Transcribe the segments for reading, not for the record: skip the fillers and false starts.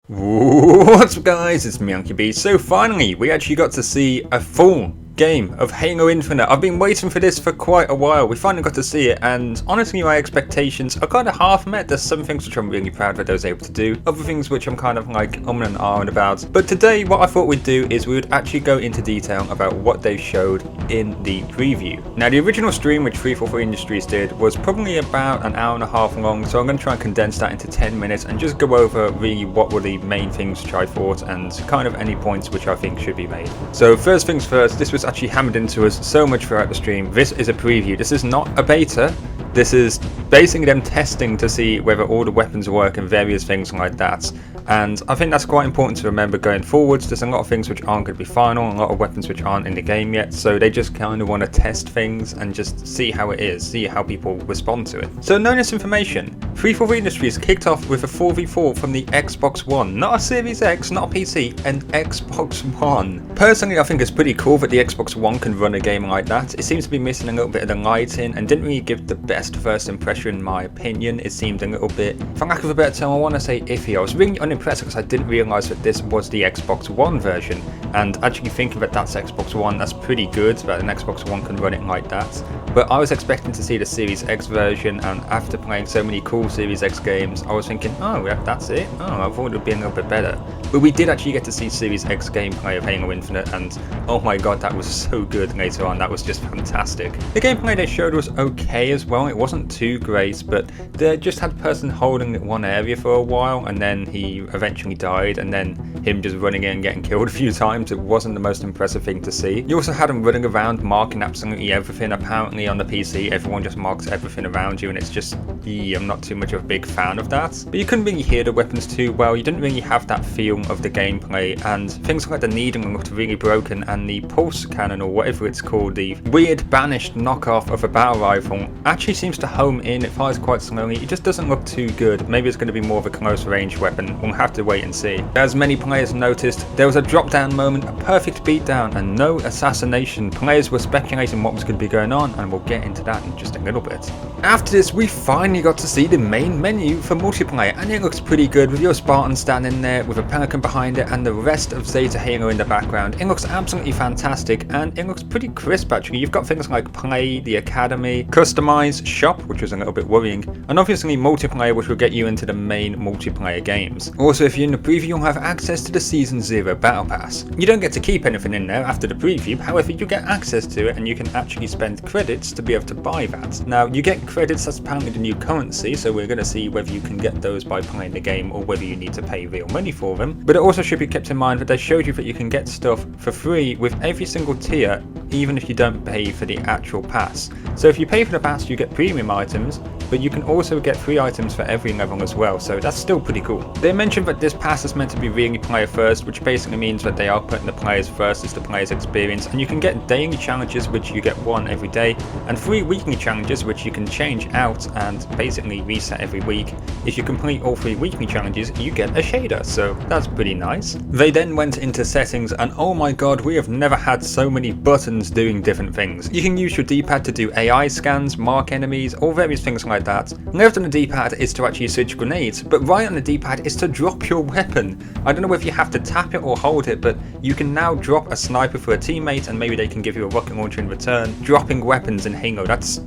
What's up guys, it's me UnkyB. So finally, we actually got to see a full game of Halo Infinite. I've been waiting for this for quite a while. We finally got to see it, and honestly my expectations are kind of half met. There's some things which I'm really proud that I was able to do, other things which I'm kind of like and ahhing about. But today what I thought we'd do is we would actually go into detail about what they showed in the preview. Now the original stream which 343 Industries did was probably about an hour and a half long, so I'm going to try and condense that into 10 minutes and just go over really what were the main things which I thought and kind of any points which I think should be made. So first things first, this was actually hammered into us so much throughout the stream. This is a preview. This is not a beta. This is basically them testing to see whether all the weapons work and various things like that. And I think that's quite important to remember going forwards. There's a lot of things which aren't going to be final, a lot of weapons which aren't in the game yet, so they just kind of want to test things and just see how it is, see how people respond to it. So knowing this information, 343 Industries kicked off with a 4v4 from the Xbox One. Not a Series X, not a PC, an Xbox One. Personally, I think it's pretty cool that the Xbox One can run a game like that. It seems to be missing a little bit of the lighting and didn't really give the best first impression in my opinion. It seemed a little bit, for lack of a better term, I want to say iffy. I was really unimpressed because I didn't realise that this was the Xbox One version, and actually thinking that that's Xbox One, that's pretty good that an Xbox One can run it like that. But I was expecting to see the Series X version, and after playing so many cool Series X games, I was thinking, oh yeah, that's it? Oh, I thought it would be a little bit better. But we did actually get to see Series X gameplay of Halo Infinite, and oh my god, that was so good later on. That was just fantastic. The gameplay they showed was okay as well. It wasn't too great, but they just had a person holding one area for a while, and then he eventually died, and then him just running in and getting killed a few times. It wasn't the most impressive thing to see. You also had him running around marking absolutely everything. Apparently on the PC, everyone just marks everything around you, and it's just, I'm not too much of a big fan of that. But you couldn't really hear the weapons too well. You didn't really have that feel of the gameplay, and things like the needling looked really broken, and the pulse cannon, or whatever it's called, the weird banished knockoff of a battle rifle, actually seems to home in. It fires quite slowly. It just doesn't look too good. Maybe it's going to be more of a close range weapon. We'll have to wait and see. As many players noticed, there was a drop down moment, a perfect beatdown, and no assassination. Players were speculating what was going to be going on, and we'll get into that in just a little bit. After this, we finally got to see the main menu for multiplayer, and it looks pretty good with your Spartan standing there with a Pelican behind it and the rest of Zeta Halo in the background. It looks absolutely fantastic, and it looks pretty crisp actually. You've got things like Play, the Academy, Customize, Shop, which was a little bit worrying, and obviously multiplayer, which will get you into the main multiplayer games. Also, if you're in the preview, you'll have access to the Season 0 Battle Pass. You don't get to keep anything in there after the preview, however you get access to it, and you can actually spend credits to be able to buy that. Now, you get credits, that's apparently the new currency, so we're going to see whether you can get those by playing the game or whether you need to pay real money for them. But it also should be kept in mind that they showed you that you can get stuff for free with every single tier, even if you don't pay for the actual pass. So if you pay for the pass, you get premium items, but you can also get free items for every level as well, so that's still pretty cool. They mentioned that this pass is meant to be really player first, which basically means that they are putting the players first as the player's experience, and you can get daily challenges, which you get one every day, and 3 weekly challenges, which you can change out and basically reset every week. If you complete all 3 weekly challenges, you get a shader, so that's pretty nice. They then went into settings, and oh my god, we have never had so many buttons doing different things. You can use your D-pad to do AI scans, mark enemies, or various things like that. Left on the D-pad is to actually switch grenades, but right on the D-pad is to drop your weapon. I don't know if you have to tap it or hold it, but you can now drop a sniper for a teammate, and maybe they can give you a rocket launcher in return. Dropping weapons in Halo, that's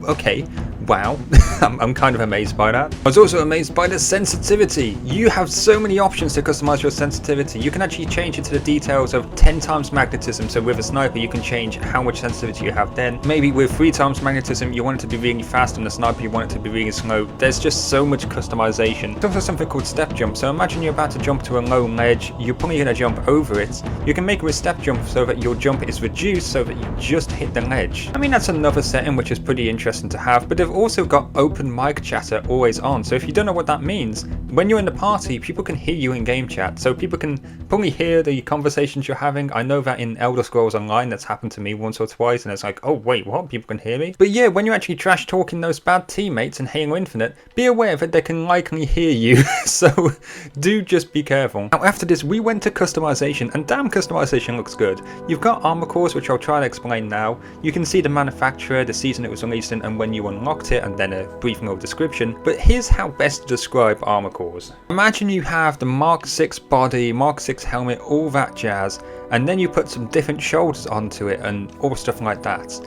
okay. Wow, I'm kind of amazed by that. I was also amazed by the sensitivity. You have so many options to customize your sensitivity. You can actually change it to the details of 10 times magnetism. So with a sniper, you can change how much sensitivity you have then. Maybe with 3 times magnetism, you want it to be really fast, and the sniper, you want it to be really slow. There's just so much customization. There's also something called step jump. So imagine you're about to jump to a low ledge. You're probably going to jump over it. You can make it with step jump so that your jump is reduced so that you just hit the ledge. I mean, that's another setting which is pretty interesting to have, but they've also got open mic chatter always on. So if you don't know what that means, when you're in the party, people can hear you in game chat, so people can probably hear the conversations you're having. I know that in Elder Scrolls Online that's happened to me once or twice, and it's like, oh wait, what? People can hear me? But yeah, when you're actually trash talking those bad teammates in Halo Infinite, be aware that they can likely hear you, so do just be careful. Now after this, we went to customization, and damn, customization looks good. You've got armor cores, which I'll try to explain now. You can see the manufacturer, the season it was released in, and when you unlock cockpit and then a brief little description, but here's how best to describe armor cores. Imagine you have the Mark 6 body, Mark 6 helmet, all that jazz, and then you put some different shoulders onto it and all stuff like that.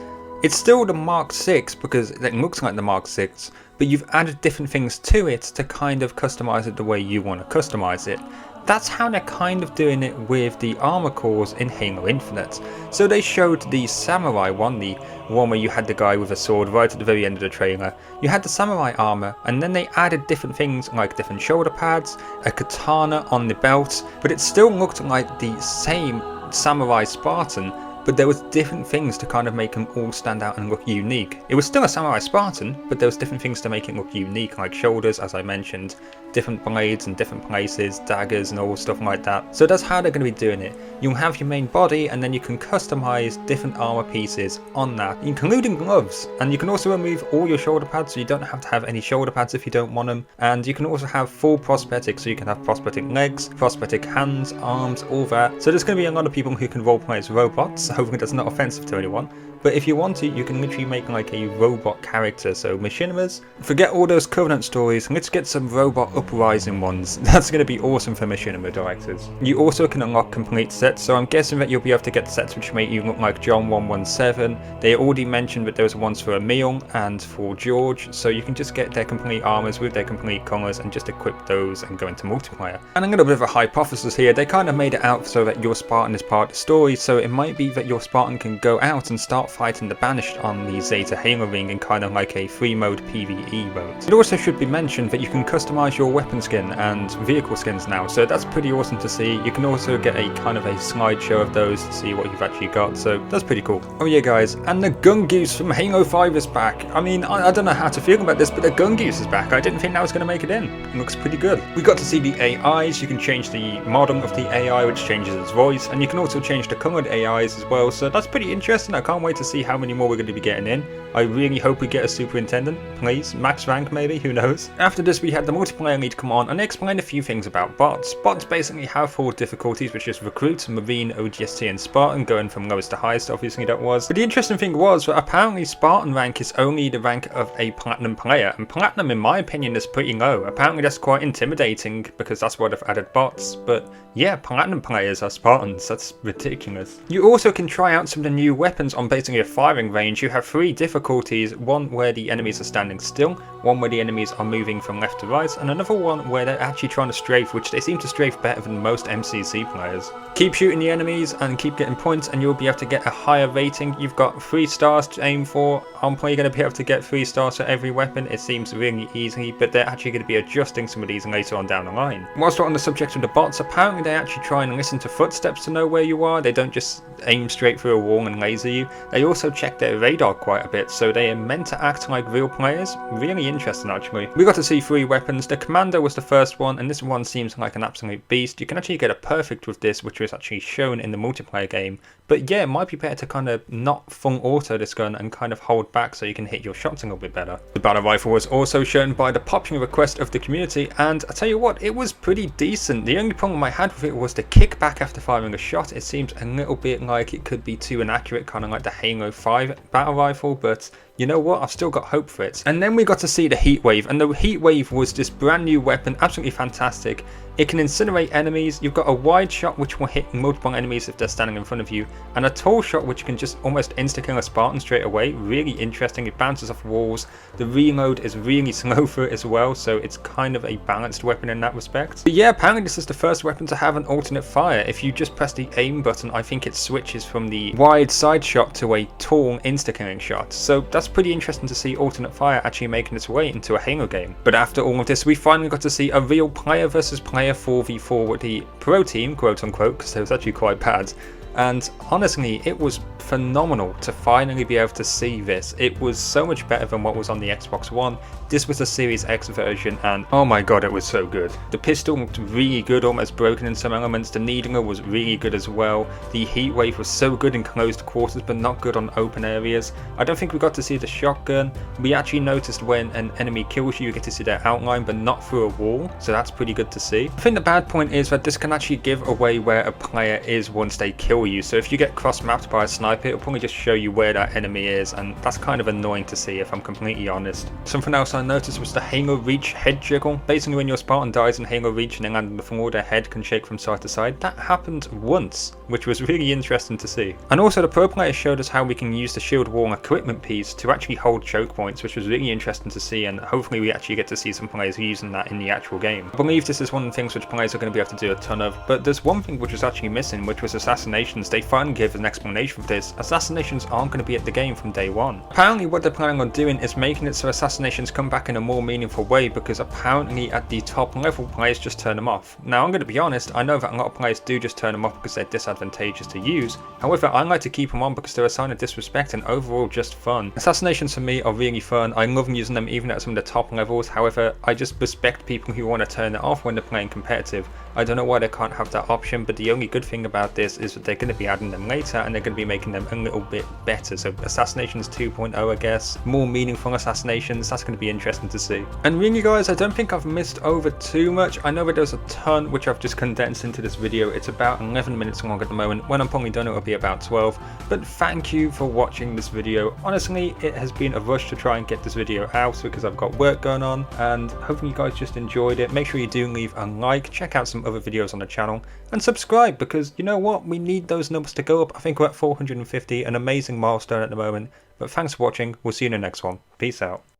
It's still the Mark 6 because it looks like the Mark 6, but you've added different things to it to kind of customize it the way you want to customize it. That's how they're kind of doing it with the armor cores in Halo Infinite. So they showed the samurai one, the one where you had the guy with a sword right at the very end of the trailer. You had the samurai armor, and then they added different things like different shoulder pads, a katana on the belt, but it still looked like the same samurai Spartan, but there was different things to kind of make them all stand out and look unique. It was still a samurai Spartan, but there was different things to make it look unique, like shoulders, as I mentioned, different blades in different places, daggers and all stuff like that. So that's how they're going to be doing it. You'll have your main body, and then you can customize different armor pieces on that, including gloves. And you can also remove all your shoulder pads, so you don't have to have any shoulder pads if you don't want them. And you can also have full prosthetics, so you can have prosthetic legs, prosthetic hands, arms, all that. So there's going to be a lot of people who can roleplay as robots. Hopefully that's not offensive to anyone. But if you want to, you can literally make like a robot character. So machinimas, forget all those Covenant stories, let's get some robot uprising ones. That's going to be awesome for machinima directors. You also can unlock complete sets, so I'm guessing that you'll be able to get sets which make you look like John 117. They already mentioned that there was ones for Emil and for George, so you can just get their complete armors with their complete colours and just equip those and go into multiplayer. And a little bit of a hypothesis here, they kind of made it out so that your Spartan is part of the story, so it might be that your Spartan can go out and start fighting the Banished on the Zeta Halo ring in kind of like a free mode PvE mode. It also should be mentioned that you can customize your weapon skin and vehicle skins now, so that's pretty awesome to see. You can also get a kind of a slideshow of those to see what you've actually got, so that's pretty cool. Oh yeah guys, and the gun goose from Halo 5 is back. I mean, I don't know how to feel about this, but the gun goose is back. I didn't think that was going to make it in. It looks pretty good. We got to see the AIs. You can change the model of the AI, which changes its voice, and you can also change the colored AIs as well, so that's pretty interesting. I can't wait to see how many more we're going to be getting in. I really hope we get a superintendent, please. Max rank maybe, who knows. After this we had the multiplayer lead come on and they explained a few things about bots. Bots basically have 4 difficulties, which is Recruit, Marine, OGST and Spartan, going from lowest to highest, obviously that was. But the interesting thing was that apparently Spartan rank is only the rank of a Platinum player, and Platinum in my opinion is pretty low. Apparently that's quite intimidating because that's why they've added bots, but yeah, Platinum players are Spartans, that's ridiculous. You also can try out some of the new weapons on basically a firing range. You have 3 difficulties, one where the enemies are standing still, one where the enemies are moving from left to right, and another one where they're actually trying to strafe, which they seem to strafe better than most MCC players. Keep shooting the enemies and keep getting points and you'll be able to get a higher rating. You've got 3 stars to aim for. I'm probably going to be able to get 3 stars for every weapon. It seems really easy, but they're actually going to be adjusting some of these later on down the line. Whilst we're on the subject of the bots, apparently they actually try and listen to footsteps to know where you are. They don't just aim straight through a wall and laser you. They also check their radar quite a bit, so they are meant to act like real players. Really interesting actually. We got to see 3 weapons. The Commander was the first one, and this one seems like an absolute beast. You can actually get a perfect with this, which was actually shown in the multiplayer game. But yeah, it might be better to kind of not full auto this gun and kind of hold back so you can hit your shots a little bit better. The battle rifle was also shown by the popular request of the community, and I tell you what, it was pretty decent. The only problem I had with it was the kickback after firing a shot. It seems a little bit like it could be too inaccurate, kind of like the Halo 5 battle rifle, but you know what, I've still got hope for it. And then we got to see the Heatwave, and the Heatwave was this brand new weapon, absolutely fantastic. It can incinerate enemies. You've got a wide shot which will hit multiple enemies if they're standing in front of you, and a tall shot which can just almost insta-kill a Spartan straight away. Really interesting. It bounces off walls. The reload is really slow for it as well, so it's kind of a balanced weapon in that respect. But yeah, apparently this is the first weapon to have an alternate fire. If you just press the aim button, I think it switches from the wide side shot to a tall insta-killing shot. So that's pretty interesting to see alternate fire actually making its way into a Halo game. But after all of this, we finally got to see a real player versus player 4v4 with the pro team, quote unquote, because it was actually quite bad. And honestly, it was phenomenal to finally be able to see this. It was so much better than what was on the Xbox One. This was the Series X version, and oh my god, it was so good. The pistol looked really good, almost broken in some elements. The needler was really good as well. The Heatwave was so good in closed quarters, but not good on open areas. I don't think we got to see the shotgun. We actually noticed when an enemy kills you, you get to see their outline, but not through a wall, so that's pretty good to see. I think the bad point is that this can actually give away where a player is once they kill for you, so if you get cross-mapped by a sniper, it'll probably just show you where that enemy is, and that's kind of annoying to see if I'm completely honest. Something else I noticed was the Halo Reach head jiggle. Basically when your Spartan dies in Halo Reach and they land on the floor, their head can shake from side to side. That happened once, which was really interesting to see. And also the pro players showed us how we can use the shield wall equipment piece to actually hold choke points, which was really interesting to see, and hopefully we actually get to see some players using that in the actual game. I believe this is one of the things which players are going to be able to do a ton of, but there's one thing which was actually missing, which was assassinations. They finally gave an explanation for this. Assassinations aren't going to be at the game from day one. Apparently what they're planning on doing is making it so assassinations come back in a more meaningful way, because apparently at the top level players just turn them off. Now I'm going to be honest, I know that a lot of players do just turn them off because they're disadvantageous to use. However, I like to keep them on because they're a sign of disrespect and overall just fun. Assassinations for me are really fun. I love using them even at some of the top levels. However, I just respect people who want to turn it off when they're playing competitive. I don't know why they can't have that option, but the only good thing about this is that they're going to be adding them later and they're going to be making them a little bit better. So Assassinations 2.0, I guess. More meaningful assassinations, that's going to be interesting to see. And really guys, I don't think I've missed over too much. I know that there's a ton which I've just condensed into this video. It's about 11 minutes long at the moment. When I'm probably done, it'll be about 12. But thank you for watching this video. Honestly, it has been a rush to try and get this video out because I've got work going on, and hopefully you guys just enjoyed it. Make sure you do leave a like, check out some other videos on the channel, and subscribe, because you know what, we need those numbers to go up. I think we're at 450, an amazing milestone at the moment. But thanks for watching, we'll see you in the next one. Peace out.